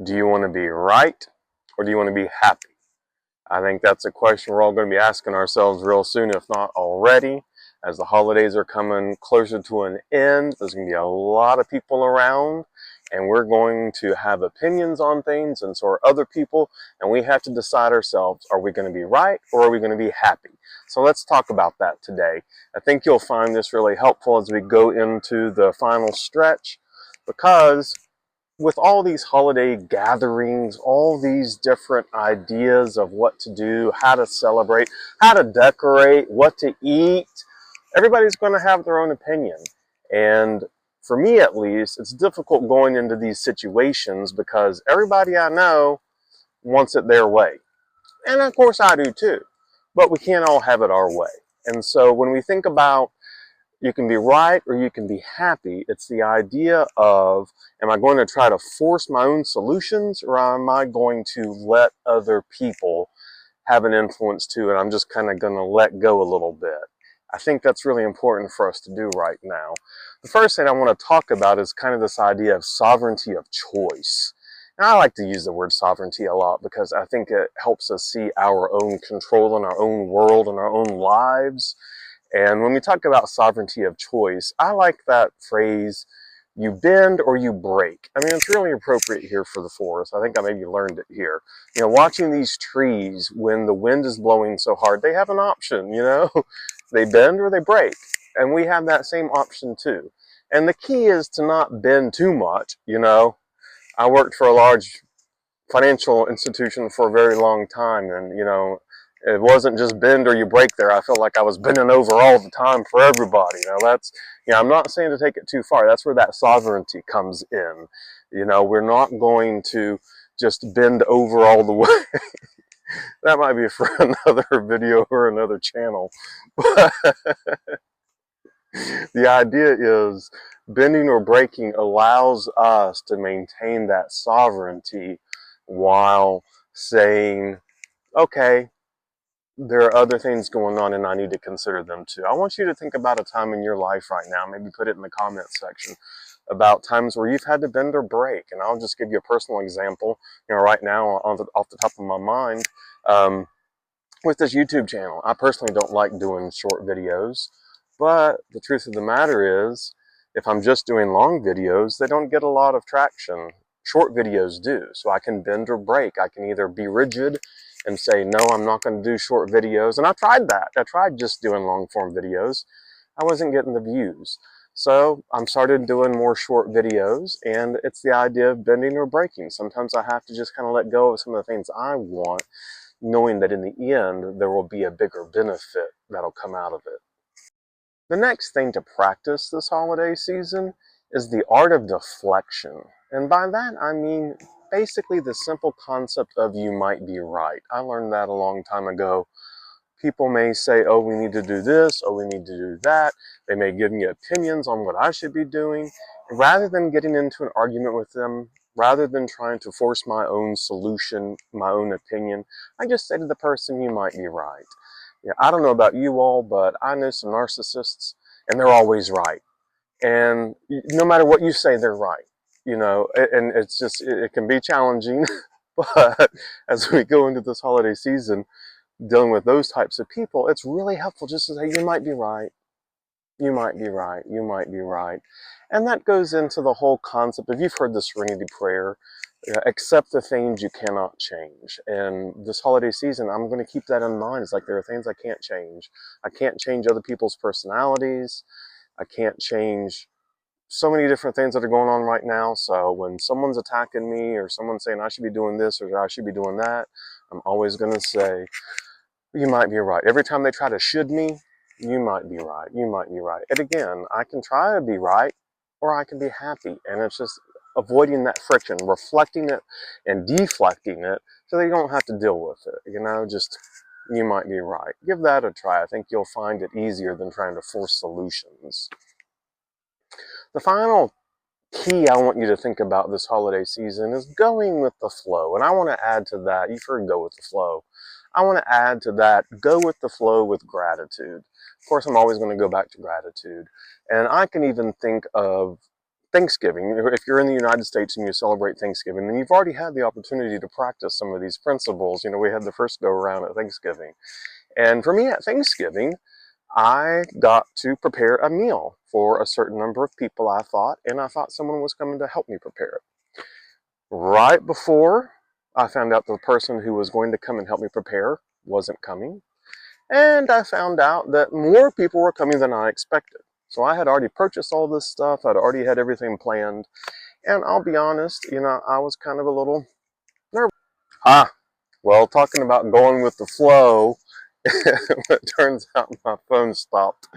Do you want to be right or do you want to be happy? I think that's a question we're all going to be asking ourselves real soon, if not already. As the holidays are coming closer to an end, there's going to be a lot of people around, and we're going to have opinions on things, and so are other people, and we have to decide ourselves, are we going to be right or are we going to be happy? So let's talk about that today. I think you'll find this really helpful as we go into the final stretch, because with all these holiday gatherings, all these different ideas of what to do, how to celebrate, how to decorate, what to eat, everybody's going to have their own opinion. And for me at least, it's difficult going into these situations because everybody I know wants it their way. And of course I do too. But we can't all have it our way. And so when we think about you can be right or you can be happy, it's the idea of, am I going to try to force my own solutions or am I going to let other people have an influence too, and I'm just kind of going to let go a little bit? I think that's really important for us to do right now. The first thing I want to talk about is kind of this idea of sovereignty of choice. And I like to use the word sovereignty a lot because I think it helps us see our own control in our own world and our own lives. And when we talk about sovereignty of choice, I like that phrase, you bend or you break. I mean, it's really appropriate here for the forest. I think I maybe learned it here. You know, watching these trees when the wind is blowing so hard, they have an option, you know, they bend or they break. And we have that same option too. And the key is to not bend too much, you know. I worked for a large financial institution for a very long time, and you know, it wasn't just bend or you break there. I felt like I was bending over all the time for everybody. Now that's, you know, I'm not saying to take it too far. That's where that sovereignty comes in. You know, we're not going to just bend over all the way. That might be for another video or another channel. But the idea is bending or breaking allows us to maintain that sovereignty while saying, okay, there are other things going on and I need to consider them too. I want you to think about a time in your life right now, maybe put it in the comments section, about times where you've had to bend or break. And I'll just give you a personal example, you know, right now off the top of my mind, with this YouTube channel. I personally don't like doing short videos, but the truth of the matter is, if I'm just doing long videos, they don't get a lot of traction. Short videos do, so I can bend or break. I can either be rigid and say, no, I'm not going to do short videos. And I tried that. I tried just doing long form videos. I wasn't getting the views. So I'm started doing more short videos, and it's the idea of bending or breaking. Sometimes I have to just kind of let go of some of the things I want, knowing that in the end, there will be a bigger benefit that'll come out of it. The next thing to practice this holiday season is the art of deflection. And by that, I mean basically the simple concept of you might be right. I learned that a long time ago. People may say, oh, we need to do this, oh, we need to do that. They may give me opinions on what I should be doing. Rather than getting into an argument with them, rather than trying to force my own solution, my own opinion, I just say to the person, you might be right. Yeah, I don't know about you all, but I know some narcissists, and they're always right. And no matter what you say, they're right. You know, and it's just, it can be challenging. But as we go into this holiday season, dealing with those types of people, it's really helpful just to say, you might be right, you might be right, you might be right. And that goes into the whole concept of, you've heard the serenity prayer, accept the things you cannot change. And this holiday season, I'm going to keep that in mind. It's like, there are things I can't change. I can't change other people's personalities. I can't change so many different things that are going on right now. So when someone's attacking me or someone's saying I should be doing this or I should be doing that, I'm always going to say, you might be right. Every time they try to should me, you might be right. You might be right. And again, I can try to be right or I can be happy. And it's just avoiding that friction, reflecting it and deflecting it so that you don't have to deal with it. You know, just, you might be right. Give that a try. I think you'll find it easier than trying to force solutions. The final key I want you to think about this holiday season is going with the flow. And I want to add to that, you've heard go with the flow. I want to add to that, go with the flow with gratitude. Of course, I'm always going to go back to gratitude. And I can even think of Thanksgiving, if you're in the United States and you celebrate Thanksgiving, then you've already had the opportunity to practice some of these principles. We had the first go around at Thanksgiving. And for me at Thanksgiving, I got to prepare a meal for a certain number of people, I thought, and I thought someone was coming to help me prepare it. Right before I found out the person who was going to come and help me prepare wasn't coming, and I found out that more people were coming than I expected. So I had already purchased all this stuff, I'd already had everything planned, and I'll be honest, I was kind of a little nervous. Well, talking about going with the flow, it turns out my phone stopped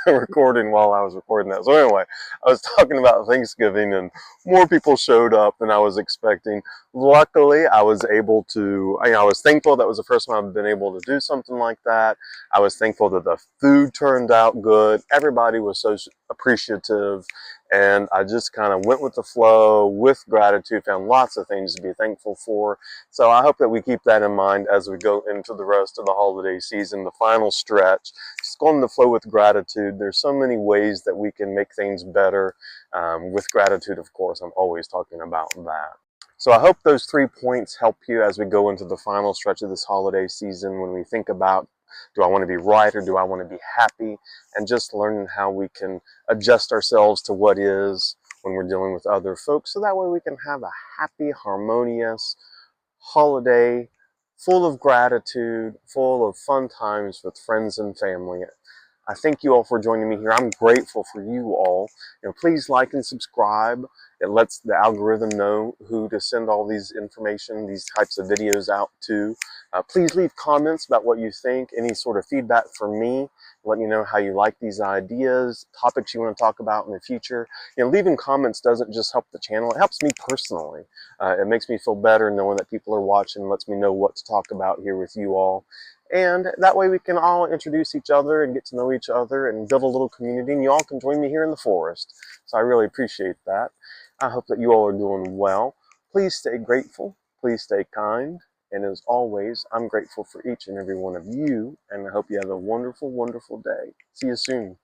recording while I was recording that. So anyway, I was talking about Thanksgiving and more people showed up than I was expecting. Luckily, I was able to, I was thankful that was the first time I've been able to do something like that. I was thankful that the food turned out good. Everybody was so appreciative. And I just kind of went with the flow with gratitude, found lots of things to be thankful for. So I hope that we keep that in mind as we go into the rest of the holiday season, the final stretch. Just go in the flow with gratitude. There's so many ways that we can make things better. With gratitude, of course, I'm always talking about that. So I hope those 3 points help you as we go into the final stretch of this holiday season when we think about, do I want to be right or do I want to be happy? And just learning how we can adjust ourselves to what is when we're dealing with other folks, so that way we can have a happy, harmonious holiday full of gratitude, full of fun times with friends and family. I thank you all for joining me here. I'm grateful for you all. Please like and subscribe. It lets the algorithm know who to send all these information, these types of videos out to. Please leave comments about what you think, any sort of feedback from me. Let me know how you like these ideas, topics you want to talk about in the future. Leaving comments doesn't just help the channel, it helps me personally. It makes me feel better knowing that people are watching, lets me know what to talk about here with you all. And that way we can all introduce each other and get to know each other and build a little community, and you all can join me here in the forest. So I really appreciate that. I hope that you all are doing well. Please stay grateful. Please stay kind. And as always, I'm grateful for each and every one of you, and I hope you have a wonderful, wonderful day. See you soon.